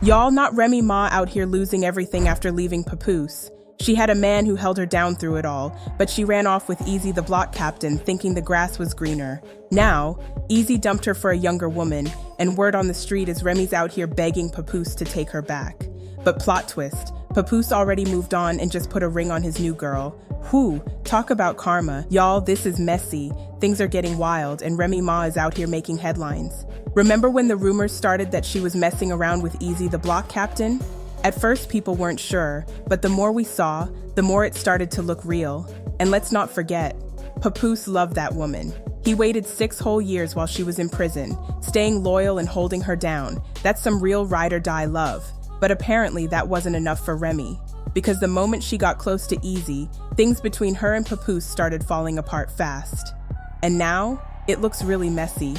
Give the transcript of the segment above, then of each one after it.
Y'all, not Remy Ma out here losing everything after leaving Papoose. She had a man who held her down through it all, but she ran off with Eazy the Block Captain, thinking the grass was greener. Now, Eazy dumped her for a younger woman, and word on the street is Remy's out here begging Papoose to take her back. But plot twist, Papoose already moved on and just put a ring on his new girl. Whew, talk about karma. Y'all, this is messy. Things are getting wild, and Remy Ma is out here making headlines. Remember when the rumors started that she was messing around with Eazy the Block Captain? At first, people weren't sure, but the more we saw, the more it started to look real. And let's not forget, Papoose loved that woman. He waited 6 whole years while she was in prison, staying loyal and holding her down. That's some real ride or die love. But apparently that wasn't enough for Remy, because the moment she got close to Eazy, things between her and Papoose started falling apart fast. And now, it looks really messy.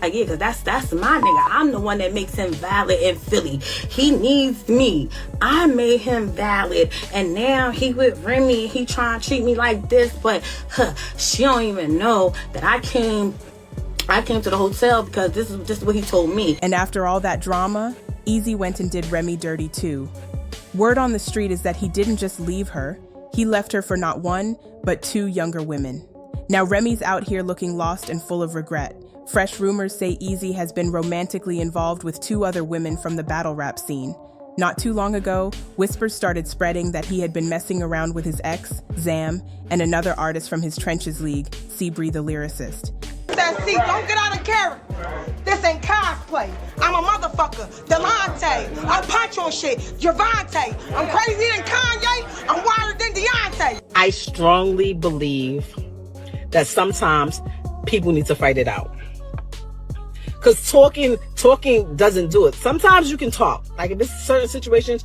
Yeah, cause that's my nigga. I'm the one that makes him valid in Philly. He needs me. I made him valid, and now he with Remy. He trying to treat me like this, but she don't even know that I came to the hotel because this is what he told me. And after all that drama, Eazy went and did Remy dirty too. Word on the street is that he didn't just leave her. He left her for not 1, but 2 younger women. Now Remy's out here looking lost and full of regret. Fresh rumors say Eazy has been romantically involved with 2 other women from the battle rap scene. Not too long ago, whispers started spreading that he had been messing around with his ex, Zam, and another artist from his Trenches League, Eazy the Lyricist. See, don't get out of character. This ain't cosplay. I'm a motherfucker. Delonte. I punch on shit. Javante. I'm crazier than Kanye. I'm wilder than Deontay. I strongly believe that sometimes people need to fight it out. Because talking doesn't do it. Sometimes you can talk. Like in certain situations,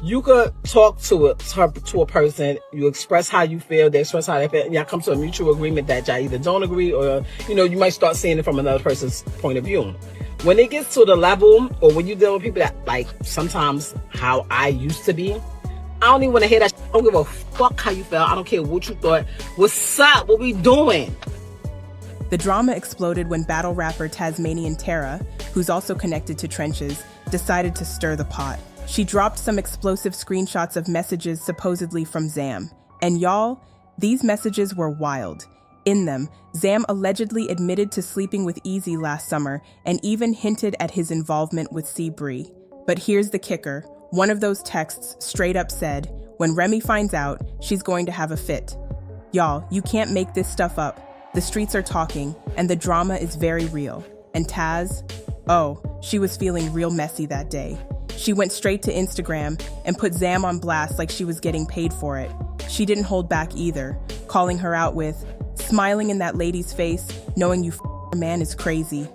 you could talk to a person. You express how you feel. They express how they feel. And y'all come to a mutual agreement that y'all either don't agree or, you might start seeing it from another person's point of view. When it gets to the level, or when you deal with people that, like, sometimes how I used to be, I don't even want to hear that. I don't give a fuck how you felt. I don't care what you thought. What's up? What we doing? The drama exploded when battle rapper Tasmanian Tara, who's also connected to Trenches, decided to stir the pot. She dropped some explosive screenshots of messages supposedly from Zam. And y'all, these messages were wild. In them, Zam allegedly admitted to sleeping with Eazy last summer and even hinted at his involvement with Bree. But here's the kicker. One of those texts straight up said, when Remy finds out, she's going to have a fit. Y'all, you can't make this stuff up. The streets are talking, and the drama is very real. And Taz, she was feeling real messy that day. She went straight to Instagram and put Zam on blast like she was getting paid for it. She didn't hold back either, calling her out with, smiling in that lady's face, knowing you man is crazy.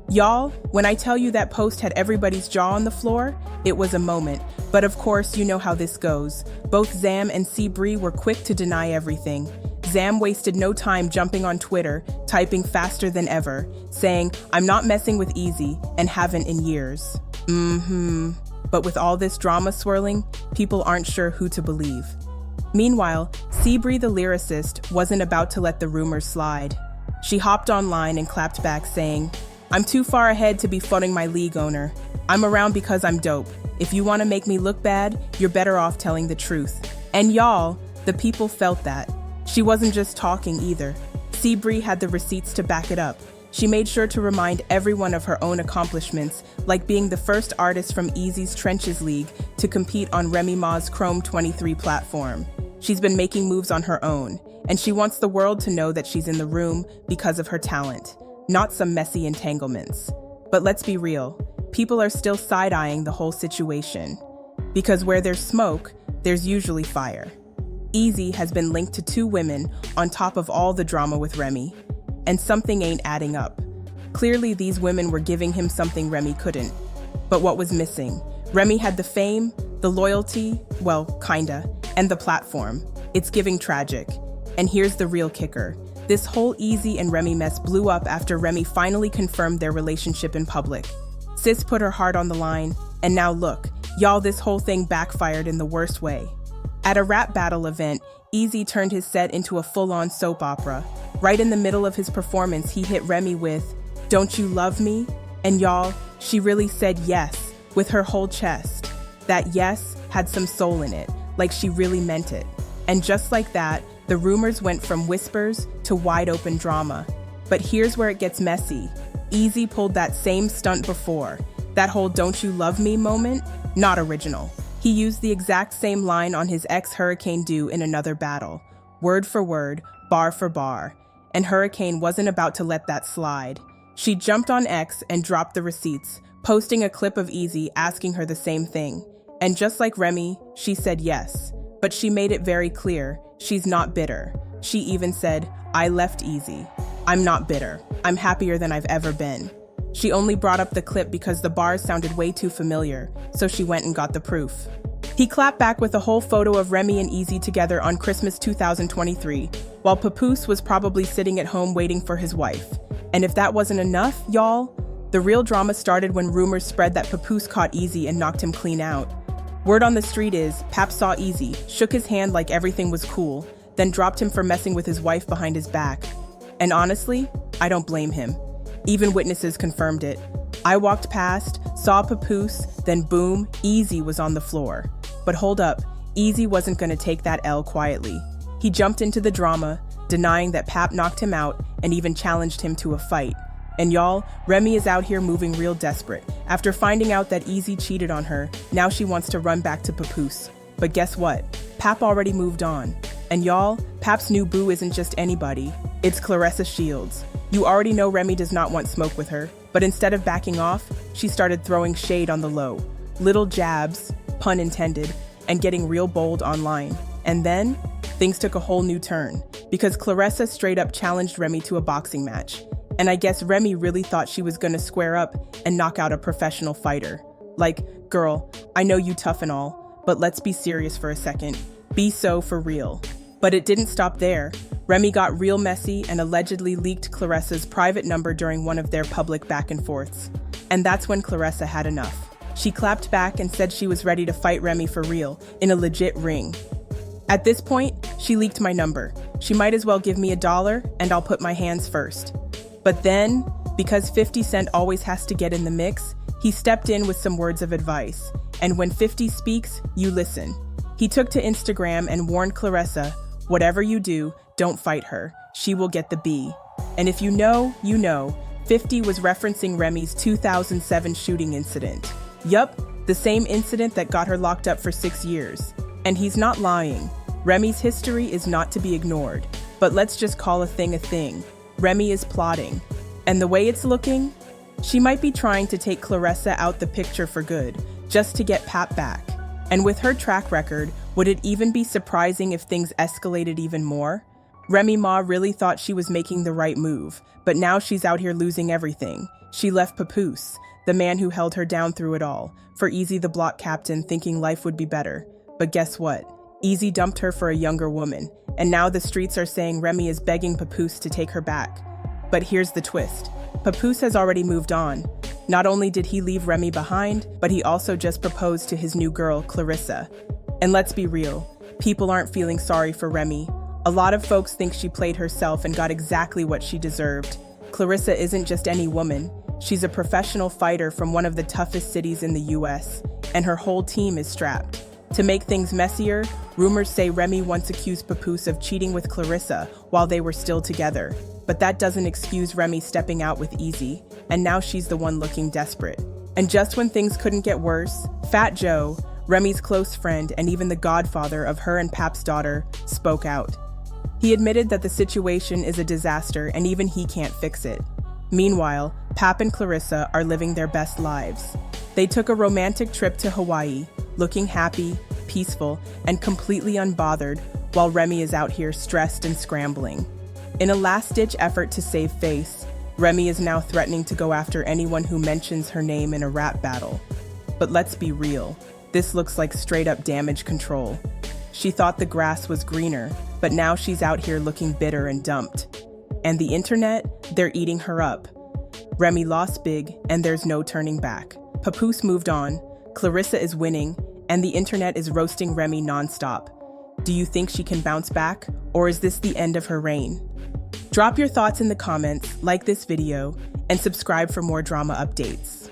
Y'all, when I tell you that post had everybody's jaw on the floor, it was a moment. But of course, you know how this goes. Both Zam and Bree were quick to deny everything. Zam wasted no time jumping on Twitter, typing faster than ever, saying, I'm not messing with Eazy and haven't in years. But with all this drama swirling, people aren't sure who to believe. Meanwhile, Bree the Lyricist wasn't about to let the rumors slide. She hopped online and clapped back saying, I'm too far ahead to be phoning my league owner. I'm around because I'm dope. If you want to make me look bad, you're better off telling the truth. And y'all, the people felt that. She wasn't just talking either. Bree had the receipts to back it up. She made sure to remind everyone of her own accomplishments, like being the first artist from Eazy's Trenches League to compete on Remy Ma's Chrome 23 platform. She's been making moves on her own, and she wants the world to know that she's in the room because of her talent, not some messy entanglements. But let's be real, people are still side-eyeing the whole situation. Because where there's smoke, there's usually fire. Eazy has been linked to 2 women on top of all the drama with Remy, and something ain't adding up. Clearly, these women were giving him something Remy couldn't. But what was missing? Remy had the fame, the loyalty, well, kinda, and the platform. It's giving tragic. And here's the real kicker. This whole Eazy and Remy mess blew up after Remy finally confirmed their relationship in public. Sis put her heart on the line, and now look, y'all, this whole thing backfired in the worst way. At a rap battle event, Eazy turned his set into a full-on soap opera. Right in the middle of his performance, he hit Remy with, "Don't you love me?" And y'all, she really said yes. with her whole chest. That yes had some soul in it, like she really meant it. And just like that, the rumors went from whispers to wide open drama. But here's where it gets messy. Eazy pulled that same stunt before. That whole "don't you love me" moment, not original. He used the exact same line on his ex Hurricane Do in another battle. Word for word, bar for bar. And Hurricane wasn't about to let that slide. She jumped on X and dropped the receipts, posting a clip of Eazy asking her the same thing. And just like Remy, she said yes. But she made it very clear, she's not bitter. She even said, "I left Eazy. I'm not bitter. I'm happier than I've ever been." She only brought up the clip because the bars sounded way too familiar, so she went and got the proof. He clapped back with a whole photo of Remy and Eazy together on Christmas 2023, while Papoose was probably sitting at home waiting for his wife. And if that wasn't enough, y'all, the real drama started when rumors spread that Papoose caught Eazy and knocked him clean out. Word on the street is, Pap saw Eazy, shook his hand like everything was cool, then dropped him for messing with his wife behind his back. And honestly, I don't blame him. Even witnesses confirmed it. I walked past, saw Papoose, then boom, Eazy was on the floor. But hold up, Eazy wasn't gonna take that L quietly. He jumped into the drama, denying that Pap knocked him out and even challenged him to a fight. And y'all, Remy is out here moving real desperate. After finding out that Eazy cheated on her, now she wants to run back to Papoose. But guess what? Pap already moved on. And y'all, Pap's new boo isn't just anybody. It's Claressa Shields. You already know Remy does not want smoke with her, but instead of backing off, she started throwing shade on the low. Little jabs, pun intended, and getting real bold online. And then, things took a whole new turn, because Claressa straight up challenged Remy to a boxing match. And I guess Remy really thought she was gonna square up and knock out a professional fighter. Like, girl, I know you tough and all, but let's be serious for a second. Be so for real. But it didn't stop there. Remy got real messy and allegedly leaked Claressa's private number during one of their public back and forths. And that's when Claressa had enough. She clapped back and said she was ready to fight Remy for real, in a legit ring. At this point, she leaked my number. She might as well give me $1 and I'll put my hands first. But then, because 50 Cent always has to get in the mix, he stepped in with some words of advice. And when 50 speaks, you listen. He took to Instagram and warned Claressa, whatever you do, don't fight her. She will get the B. And if you know, you know, 50 was referencing Remy's 2007 shooting incident. Yup, the same incident that got her locked up for 6 years. And he's not lying. Remy's history is not to be ignored. But let's just call a thing. Remy is plotting. And the way it's looking, she might be trying to take Claressa out the picture for good, just to get Pap back. And with her track record, would it even be surprising if things escalated even more? Remy Ma really thought she was making the right move, but now she's out here losing everything. She left Papoose, the man who held her down through it all, for Eazy the Block Captain, thinking life would be better. But guess what? Eazy dumped her for a younger woman, and now the streets are saying Remy is begging Papoose to take her back. But here's the twist. Papoose has already moved on. Not only did he leave Remy behind, but he also just proposed to his new girl, Claressa. And let's be real, people aren't feeling sorry for Remy. A lot of folks think she played herself and got exactly what she deserved. Claressa isn't just any woman. She's a professional fighter from one of the toughest cities in the US, and her whole team is strapped. To make things messier, rumors say Remy once accused Papoose of cheating with Claressa while they were still together. But that doesn't excuse Remy stepping out with Eazy, and now she's the one looking desperate. And just when things couldn't get worse, Fat Joe, Remy's close friend and even the godfather of her and Pap's daughter, spoke out. He admitted that the situation is a disaster and even he can't fix it. Meanwhile, Pap and Claressa are living their best lives. They took a romantic trip to Hawaii, looking happy, peaceful, and completely unbothered, while Remy is out here stressed and scrambling. In a last-ditch effort to save face, Remy is now threatening to go after anyone who mentions her name in a rap battle. But let's be real, this looks like straight-up damage control. She thought the grass was greener, but now she's out here looking bitter and dumped. And the internet, they're eating her up. Remy lost big, and there's no turning back. Papoose moved on, Claressa is winning, and the internet is roasting Remy nonstop. Do you think she can bounce back, or is this the end of her reign? Drop your thoughts in the comments, like this video, and subscribe for more drama updates.